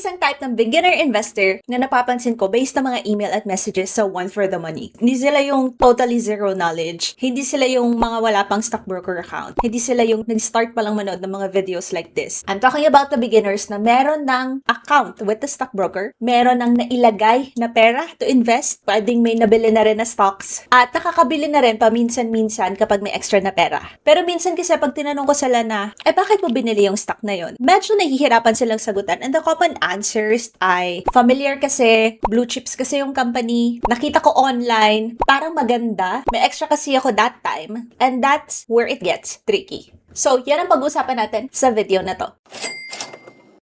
isang type ng beginner investor na napapansin ko based na mga email at messages sa One for the Money. Hindi sila yung totally zero knowledge. Hindi sila yung mga wala pang stockbroker account. Hindi sila yung nag-start pa lang manood ng mga videos like this. I'm talking about the beginners na meron ng account with the stockbroker, meron ng nailagay na pera to invest, pwedeng may nabili na rin na stocks, at nakakabili na rin paminsan-minsan kapag may extra na pera. Pero minsan kasi pag tinanong ko sila na, bakit mo binili yung stock na yon? Medyo nahihirapan silang sagutan, and the common answers ay familiar kasi, blue chips kasi yung company, nakita ko online, parang maganda, may extra kasi ako that time, and that's where it gets tricky. So, yan ang pag-uusapan natin sa video na to.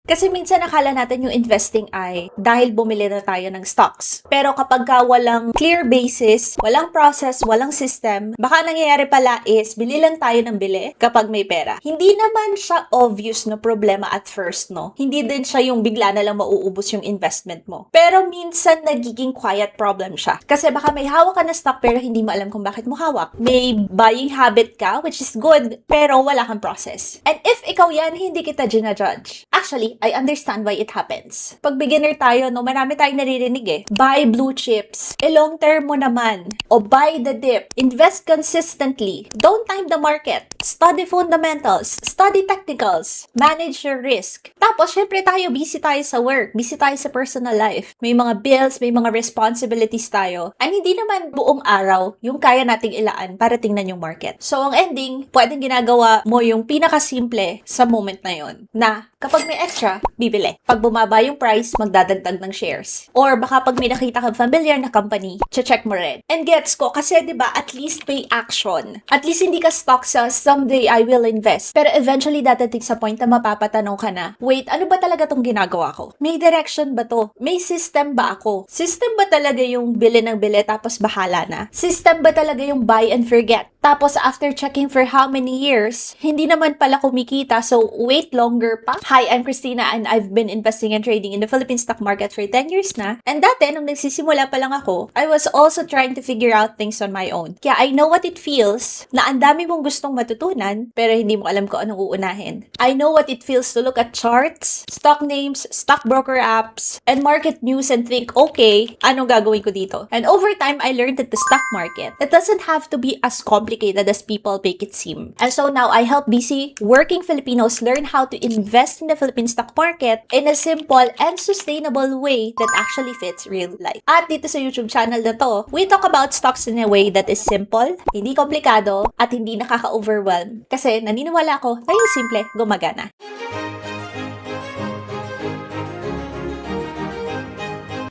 Kasi minsan nakala natin yung investing ay dahil bumili na tayo ng stocks. Pero kapag walang clear basis, walang process, walang system, baka nangyayari pala is bili lang tayo ng bili kapag may pera. Hindi naman siya obvious na problema at first, no? Hindi din siya yung bigla na lang mauubos yung investment mo. Pero minsan nagiging quiet problem siya. Kasi baka may hawak ka na stock pero hindi mo alam kung bakit mo hawak. May buying habit ka, which is good, pero wala kang process. And if ikaw yan, hindi kita ginajudge. Actually, I understand why it happens. Pag beginner tayo, no, marami tayong naririnig Buy blue chips. Long term mo naman. O buy the dip. Invest consistently. Don't time the market. Study fundamentals. Study technicals. Manage your risk. Tapos, syempre tayo, busy tayo sa work. Busy tayo sa personal life. May mga bills, may mga responsibilities tayo. And hindi naman buong araw yung kaya nating ilaan para tingnan yung market. So, ang ending, pwedeng ginagawa mo yung pinakasimple sa moment na yon. Na, kapag may extra, bibili. Pag bumaba yung price, magdadagdag ng shares. Or baka pag may nakita kang familiar na company, check mo rin. And gets ko, kasi diba, at least may action. At least hindi ka stuck sa someday I will invest. Pero eventually dadating sa point na mapapatanong ka na, wait, ano ba talaga tong ginagawa ko? May direction ba to? May system ba ako? System ba talaga yung bili ng bili tapos bahala na? System ba talaga yung buy and forget? Tapos after checking for how many years, hindi naman pala kumikita, so wait longer pa? Hi, I'm Christina and I've been investing and trading in the Philippine stock market for 10 years na. And dati, nung nagsisimula pa lang ako, I was also trying to figure out things on my own. Kaya I know what it feels na ang dami mong gustong matutunan, pero hindi mo alam kung anong uunahin. I know what it feels to look at charts, stock names, stockbroker apps, and market news and think, okay, anong gagawin ko dito? And over time, I learned that the stock market, it doesn't have to be as complicated as people make it seem. And so now, I help busy working Filipinos learn how to invest in the Philippine stock market in a simple and sustainable way that actually fits real life. At dito sa YouTube channel na to, we talk about stocks in a way that is simple, hindi komplikado, at hindi nakaka-overwhelm. Kasi naniniwala ako na yung simple gumagana.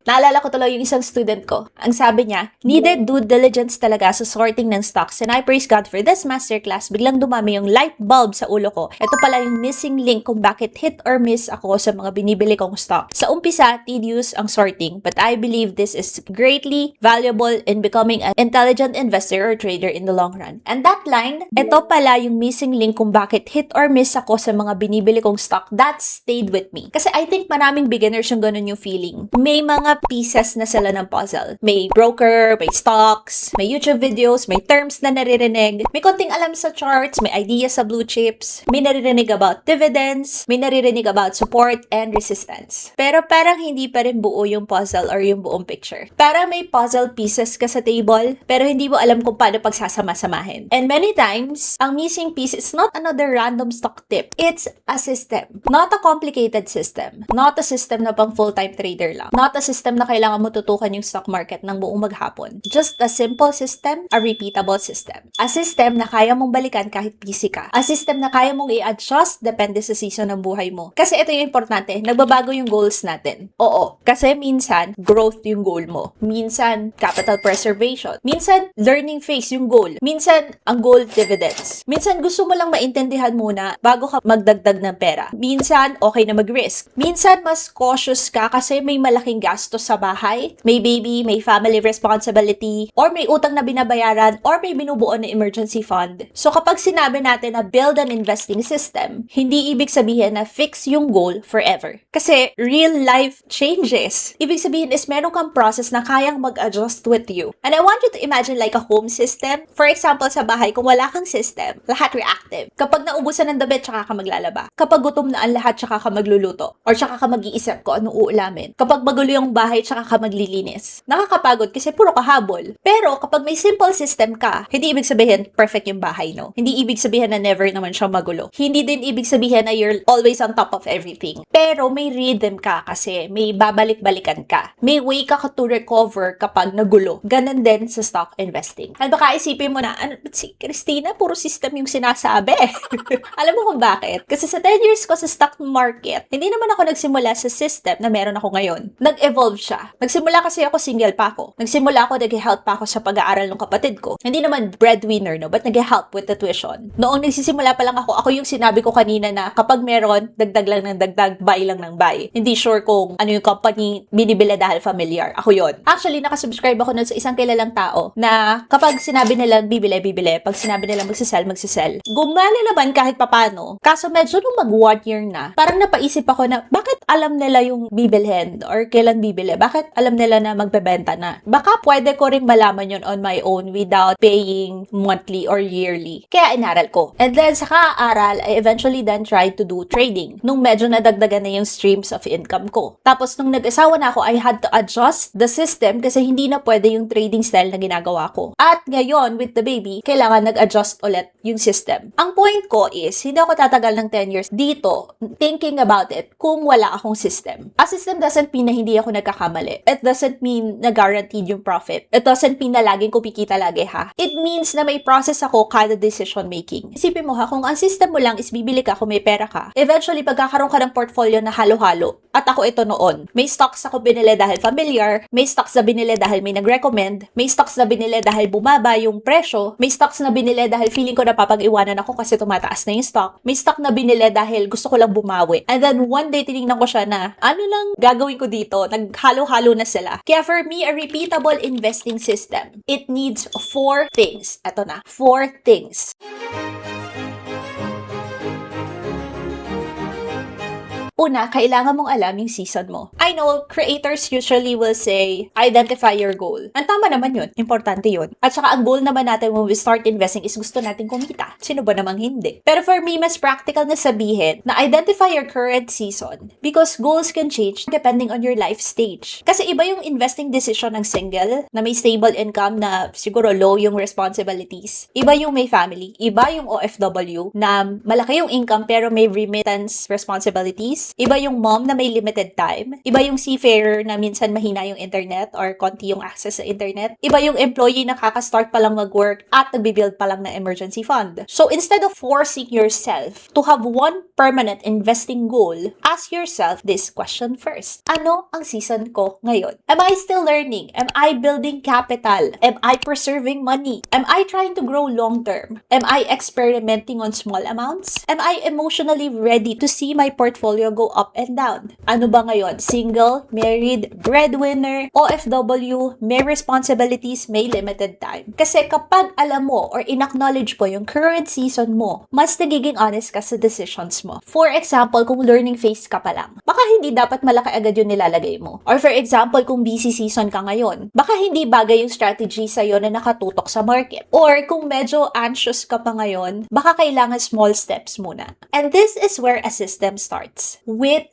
Naalala ko tuloy yung isang student ko. Ang sabi niya, needed due diligence talaga sa sorting ng stocks, and I praise God for this masterclass. Biglang dumami yung light bulb sa ulo ko. Ito pala yung missing link kung bakit hit or miss ako sa mga binibili kong stock. Sa umpisa, tedious ang sorting, but I believe this is greatly valuable in becoming an intelligent investor or trader in the long run. And that line, ito pala yung missing link kung bakit hit or miss ako sa mga binibili kong stock, that stayed with me. Kasi I think maraming beginners yung ganun yung feeling. May mga pieces na sila ng puzzle. May broker, may stocks, may YouTube videos, may terms na naririnig, may konting alam sa charts, may idea sa blue chips, may naririnig about dividends, may naririnig about support and resistance. Pero parang hindi pa rin buo yung puzzle or yung buong picture. Parang may puzzle pieces ka sa table, pero hindi mo alam kung paano pagsasama-samahin. And many times, ang missing piece is not another random stock tip. It's a system. Not a complicated system. Not a system na pang full-time trader lang. Not a system na kailangan mo tutukan yung stock market ng buong maghapon. Just a simple system, a repeatable system. A system na kaya mong balikan kahit busy ka. A system na kaya mong i-adjust depende sa season ng buhay mo. Kasi ito yung importante, nagbabago yung goals natin. Oo, kasi minsan, growth yung goal mo. Minsan, capital preservation. Minsan, learning phase yung goal. Minsan, ang goal, dividends. Minsan, gusto mo lang maintindihan muna bago ka magdagdag ng pera. Minsan, okay na mag-risk. Minsan, mas cautious ka kasi may malaking gasto gastos sa bahay, may baby, may family responsibility, or may utang na binabayaran, or may binubuo na emergency fund. So kapag sinabi natin na build an investing system, hindi ibig sabihin na fix yung goal forever. Kasi real life changes. Ibig sabihin is meron kang process na kayang mag-adjust with you. And I want you to imagine like a home system. For example, sa bahay, kung wala kang system, lahat reactive. Kapag naubusan ng damit, tsaka ka maglalaba. Kapag gutom na ang lahat, tsaka ka magluluto. Or tsaka ka mag-iisip kung anong uulamin. Kapag magulo yung bahay, tsaka ka maglilinis. Nakakapagod kasi puro kahabol. Pero kapag may simple system ka, hindi ibig sabihin perfect yung bahay, no? Hindi ibig sabihin na never naman siya magulo. Hindi din ibig sabihin na you're always on top of everything. Pero may rhythm ka kasi may babalik-balikan ka. May way ka to recover kapag nagulo. Ganon din sa stock investing. At baka isipin mo na, ano, si Christina, puro system yung sinasabi. Alam mo kung bakit? Kasi sa 10 years ko sa stock market, hindi naman ako nagsimula sa system na meron ako ngayon. Nag-evolve siya. Nagsimula kasi ako single pa ako. Nagsimula ako, nag-help pa ako sa pag-aaral ng kapatid ko. Hindi naman breadwinner, no? But nag-help with the tuition. Noong nagsisimula pa lang ako yung sinabi ko kanina na kapag meron, dagdag lang ng dagdag, buy lang ng buy. Hindi sure kung ano yung company binibili dahil familiar. Ako yon. Actually, nakasubscribe ako nun sa isang kilalang tao na kapag sinabi nila bibili. Pag sinabi nila magsisell. Gumana naman kahit papano. Kaso medyo nung mag 1 year na, parang napaisip ako na bakit alam nila yung bibilhin or kailan bibili? Bakit alam nila na magbebenta na? Baka pwede ko ring malaman yun on my own without paying monthly or yearly. Kaya inaral ko. And then sa kaaral, I eventually then tried to do trading. Nung medyo nadagdagan na yung streams of income ko. Tapos nung nag-asawa na ako, I had to adjust the system kasi hindi na pwede yung trading style na ginagawa ko. At ngayon, with the baby, kailangan nag-adjust ulit yung system. Ang point ko is, hindi ako tatagal ng 10 years dito thinking about it kung wala akong system. A system doesn't mean na hindi ako nagkakamali. It doesn't mean na guaranteed yung profit. It doesn't mean na laging kumikita lagi, ha? It means na may process ako kada decision making. Isipin mo, ha, kung ang system mo lang is bibili ka kung may pera ka, eventually pagkakaroon ka ng portfolio na halo-halo. At ako ito noon. May stocks ako binili dahil familiar, may stocks na binili dahil may nag-recommend, may stocks na binili dahil bumaba yung presyo, may stocks na binili dahil feeling ko napapag-iwanan ako kasi tumataas na yung stock, may stock na binili dahil gusto ko lang bumawi. And then one day tinignan ko siya na ano lang gagawin ko dito, naghalo-halo na sila. Kaya for me, a repeatable investing system, it needs 4 things. Ito na, 4 things. Una, kailangan mong alam yung season mo. I know, creators usually will say, identify your goal. Ang tama naman yun. Importante yun. At saka ang goal naman natin when we start investing is gusto natin kumita. Sino ba namang hindi? Pero for me, mas practical na sabihin na identify your current season because goals can change depending on your life stage. Kasi iba yung investing decision ng single na may stable income na siguro low yung responsibilities. Iba yung may family. Iba yung OFW na malaki yung income pero may remittance responsibilities. Iba yung mom na may limited time. Iba yung seafarer na minsan mahina yung internet or konti yung access sa internet. Iba yung employee na kakastart pa lang mag-work at nagbibuild pa lang ng emergency fund. So instead of forcing yourself to have one permanent investing goal, ask yourself this question first. Ano ang season ko ngayon? Am I still learning? Am I building capital? Am I preserving money? Am I trying to grow long term? Am I experimenting on small amounts? Am I emotionally ready to see my portfolio go up and down? Ano ba ngayon? Single, married, breadwinner, OFW, may responsibilities, may limited time. Kasi kapag alam mo or in-acknowledge mo yung current season mo, mas nagiging honest ka sa decisions mo. For example, kung learning phase ka pa lang, baka hindi dapat malaki agad yung nilalagay mo. Or for example, kung busy season ka ngayon, baka hindi bagay yung strategy sa'yo na nakatutok sa market. Or kung medyo anxious ka pa ngayon, baka kailangan small steps muna. And this is where a system starts. With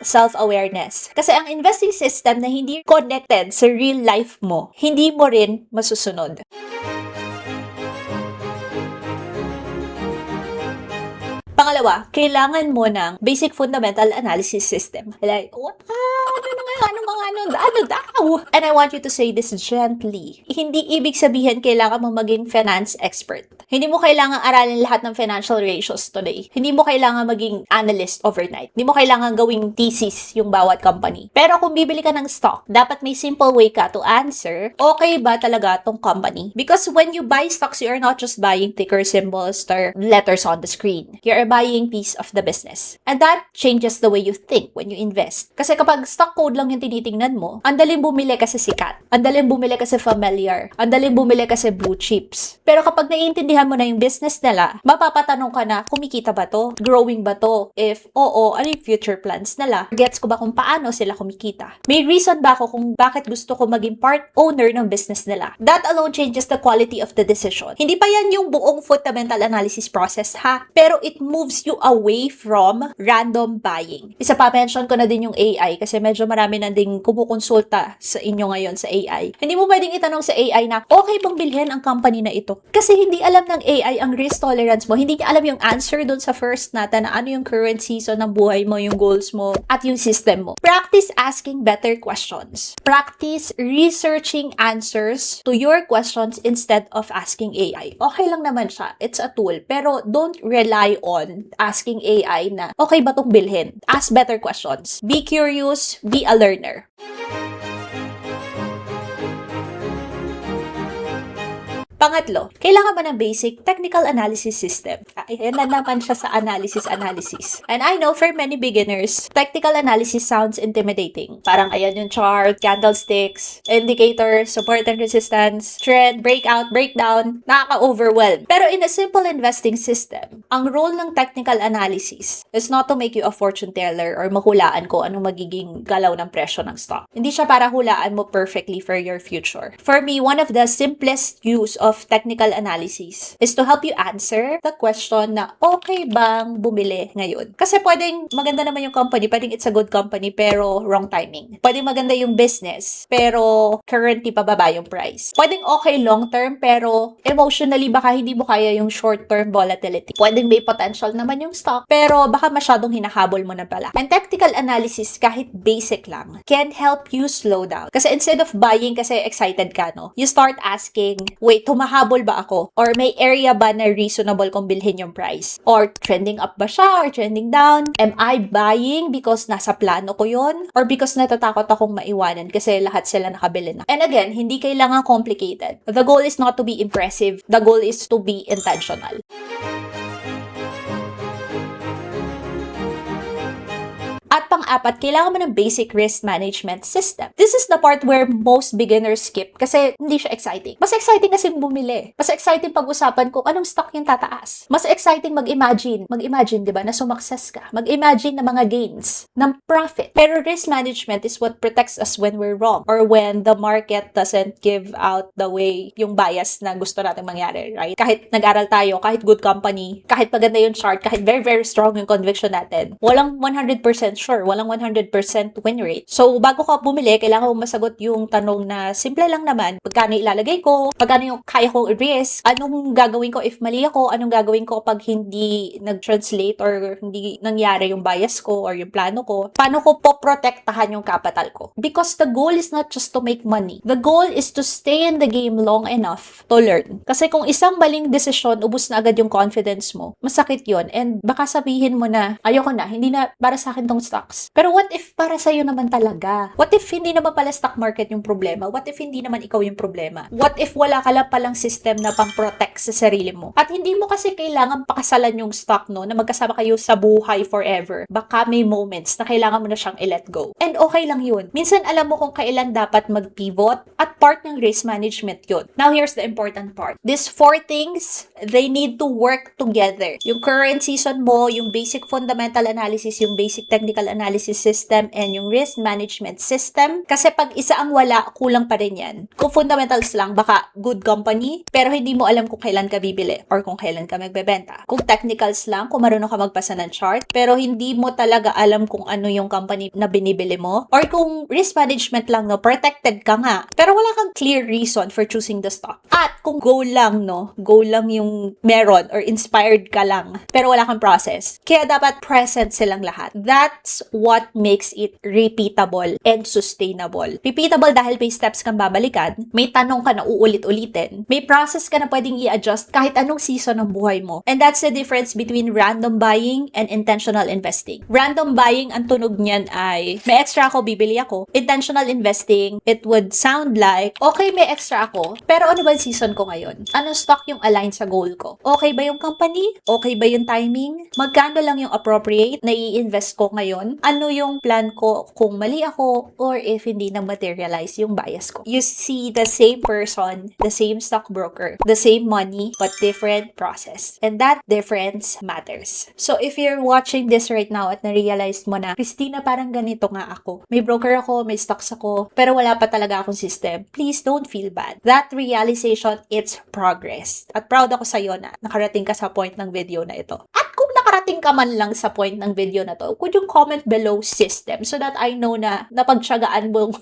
self-awareness. Kasi ang investing system na hindi connected sa real life mo, hindi mo rin masusunod. Pangalawa, kailangan mo ng basic fundamental analysis system. Like, what? Ano daw? And I want you to say this gently. Hindi ibig sabihin kailangan mo maging finance expert. Hindi mo kailangan aralin lahat ng financial ratios today. Hindi mo kailangan maging analyst overnight. Hindi mo kailangan gawing thesis yung bawat company. Pero kung bibili ka ng stock, dapat may simple way ka to answer, okay ba talaga tong company? Because when you buy stocks, you are not just buying ticker symbols or letters on the screen. You are buying piece of the business. And that changes the way you think when you invest. Kasi kapag stock code lang lang yung tinitingnan mo, ang daling bumili kasi sikat. Ang daling bumili kasi familiar. Ang daling bumili kasi blue chips. Pero kapag naiintindihan mo na yung business nila, mapapatanong ka na, kumikita ba to? Growing ba to? If oo, ano yung future plans nila? Gets ko ba kung paano sila kumikita? May reason ba ako kung bakit gusto ko maging part owner ng business nila? That alone changes the quality of the decision. Hindi pa yan yung buong fundamental analysis process ha, pero it moves you away from random buying. Isa pa, mention ko na din yung AI kasi medyo marami na ding kumukonsulta sa inyo ngayon sa AI. Hindi mo pwedeng itanong sa AI na, okay bang bilhin ang company na ito? Kasi hindi alam ng AI ang risk tolerance mo. Hindi niya alam yung answer dun sa first natin na ano yung current season ng buhay mo, yung goals mo, at yung system mo. Practice asking better questions. Practice researching answers to your questions instead of asking AI. Okay lang naman siya. It's a tool. Pero don't rely on asking AI na, okay ba itong bilhin? Ask better questions. Be curious, be a learner. Pangatlo, kailangan mo ng basic technical analysis system. Ayan na naman siya sa analysis. And I know for many beginners, technical analysis sounds intimidating. Parang ayan yung chart, candlesticks, indicators, support and resistance, trend, breakout, breakdown, nakaka-overwhelm. Pero in a simple investing system, ang role ng technical analysis is not to make you a fortune teller or mahulaan ko anong magiging galaw ng presyo ng stock. Hindi siya para hulaan mo perfectly for your future. For me, one of the simplest use of technical analysis is to help you answer the question na okay bang bumili ngayon? Kasi pwedeng maganda naman yung company, pwedeng it's a good company pero wrong timing. Pwedeng maganda yung business pero currently pababa yung price. Pwedeng okay long term pero emotionally baka hindi mo kaya yung short term volatility. Pwedeng may potential naman yung stock pero baka masyadong hinahabol mo na pala. And technical analysis kahit basic lang can help you slow down. Kasi instead of buying kasi excited ka, no? You start asking, wait, tumahabol ba ako? Or may area ba na reasonable kung bilhin yung price? Or trending up ba siya? Or trending down? Am I buying because nasa plano ko yon? Or because natatakot akong maiwanan kasi lahat sila nakabili na? And again, hindi kailangan complicated. The goal is not to be impressive. The goal is to be intentional. At pang-apat, kailangan mo ng basic risk management system. This is the part where most beginners skip kasi hindi siya exciting. Mas exciting kasi bumili. Mas exciting pag-usapan kung anong stock yung tataas. Mas exciting mag-imagine. Mag-imagine, di ba, na sumakses ka. Mag-imagine na mga gains, ng profit. Pero risk management is what protects us when we're wrong or when the market doesn't give out the way yung bias na gusto natin mangyari, right? Kahit nag-aral tayo, kahit good company, kahit maganda yung chart, kahit very, very strong yung conviction natin, walang 100% sure, walang 100% win rate. So, bago ka bumili, kailangan mo masagot yung tanong na simple lang naman. Pagkano ilalagay ko? Pagkano yung kaya kong i-risk? Anong gagawin ko if mali ako? Anong gagawin ko pag hindi nag-translate or hindi nangyari yung bias ko or yung plano ko? Paano ko poprotektahan yung capital ko? Because the goal is not just to make money. The goal is to stay in the game long enough to learn. Kasi kung isang maling desisyon, ubus na agad yung confidence mo, masakit yon. And baka sabihin mo na, ayoko na, hindi na para sa akin tong stocks. Pero what if para sa'yo naman talaga? What if hindi naman pala stock market yung problema? What if hindi naman ikaw yung problema? What if wala ka lang palang system na pang-protect sa sarili mo? At hindi mo kasi kailangan pakasalan yung stock, no, na magkasama kayo sa buhay forever. Baka may moments na kailangan mo na siyang i-let go. And okay lang yun. Minsan alam mo kung kailan dapat mag-pivot at part ng risk management yun. Now, here's the important part. These 4 things, they need to work together. Yung current season mo, yung basic fundamental analysis, yung basic technical analysis system, and yung risk management system. Kasi pag isa ang wala, kulang pa rin yan. Kung fundamentals lang, baka good company, pero hindi mo alam kung kailan ka bibili or kung kailan ka magbebenta. Kung technicals lang, kung marunong ka magbasa ng chart, pero hindi mo talaga alam kung ano yung company na binibili mo. Or kung risk management lang, no, protected ka nga, pero wala kang clear reason for choosing the stock. At kung goal lang, no, goal lang yung meron or inspired ka lang, pero wala kang process. Kaya dapat present silang lahat. That's what makes it repeatable and sustainable. Repeatable dahil may steps kang babalikan, may tanong ka na uulit-ulitin, may process ka na pwedeng i-adjust kahit anong season ng buhay mo. And that's the difference between random buying and intentional investing. Random buying, ang tunog niyan ay, may extra ako, bibili ako. Intentional investing, it would sound like, okay, may extra ako, pero ano ba yung season ko ngayon? Anong stock yung align sa goal ko? Okay ba yung company? Okay ba yung timing? Magkano lang yung appropriate na i-invest ko ngayon? ano yung plan ko, kung mali ako, or if hindi na materialize yung bias ko. You see the same person, the same stockbroker, the same money, but different process. And that difference matters. So if you're watching this right now at na-realize mo na, Christina, parang ganito nga ako. May broker ako, may stocks ako, pero wala pa talaga akong system. Please don't feel bad. That realization, it's progress. At proud ako sa'yo na nakarating ka sa point ng video na ito. At kung nakarating ka man lang sa point ng video na to, could you comment below system so that I know na napagtyagaan mong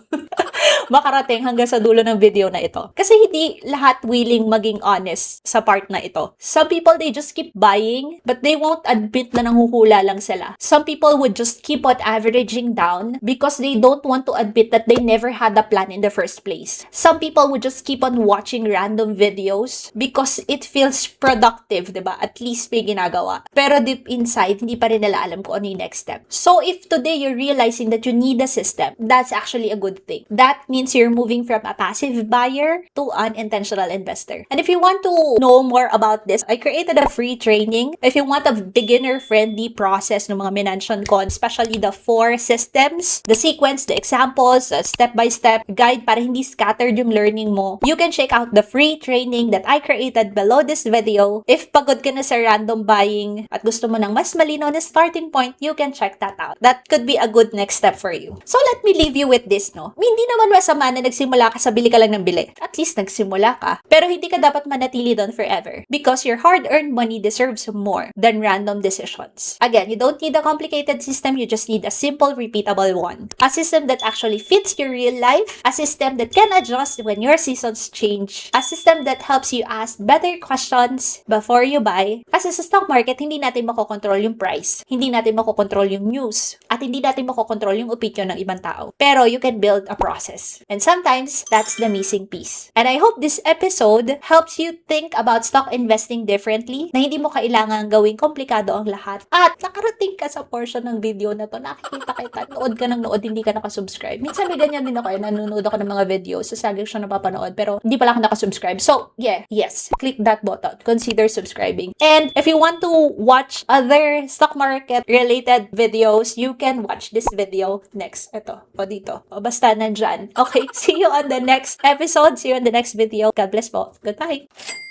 makarating hanggang sa dulo ng video na ito. Kasi hindi lahat willing maging honest sa part na ito. Some people, they just keep buying, but they won't admit na nanghuhula lang sila. Some people would just keep on averaging down because they don't want to admit that they never had a plan in the first place. Some people would just keep on watching random videos because it feels productive, diba? At least may ginagawa. Pero deep inside, hindi pa rin nila alam kung ano yung next step. So if today you're realizing that you need a system, that's actually a good thing. That means you're moving from a passive buyer to an intentional investor. And if you want to know more about this, I created a free training. If you want a beginner-friendly process ng mga minention ko, especially the 4 systems, the sequence, the examples, the step-by-step guide para hindi scattered yung learning mo, you can check out the free training that I created below this video. If pagod ka na sa random buying at gusto mo ng mas malinaw na starting point, you can check that out. That could be a good next step for you. So let me leave you with this, no? Hindi naman masama na nagsimula ka sa bili ka lang ng bili. At least nagsimula ka. Pero hindi ka dapat manatili doon forever. Because your hard-earned money deserves more than random decisions. Again, you don't need a complicated system. You just need a simple, repeatable one. A system that actually fits your real life. A system that can adjust when your seasons change. A system that helps you ask better questions before you buy. Kasi sa stock market, hindi natin makokontrol yung price. Hindi natin makokontrol yung news. At hindi natin makokontrol yung opinion ng ibang tao. Pero you can build a process. And sometimes, that's the missing piece. And I hope this episode helps you think about stock investing differently, na hindi mo kailangan gawing komplikado ang lahat. At nakarating ka sa portion ng video na to, nakikita kita, nood ka ng nood, hindi ka nakasubscribe. Minsan may ganyan din ako, nanonood ako ng mga videos, sasagay siya napapanood, pero hindi pala ako nakasubscribe. So, yes, click that button. Consider subscribing. And if you want to watch other stock market related videos, you can watch this video next. Ito, o dito. O basta nandyan. Okay, see you on the next episode. See you on the next video. God bless po. Goodbye.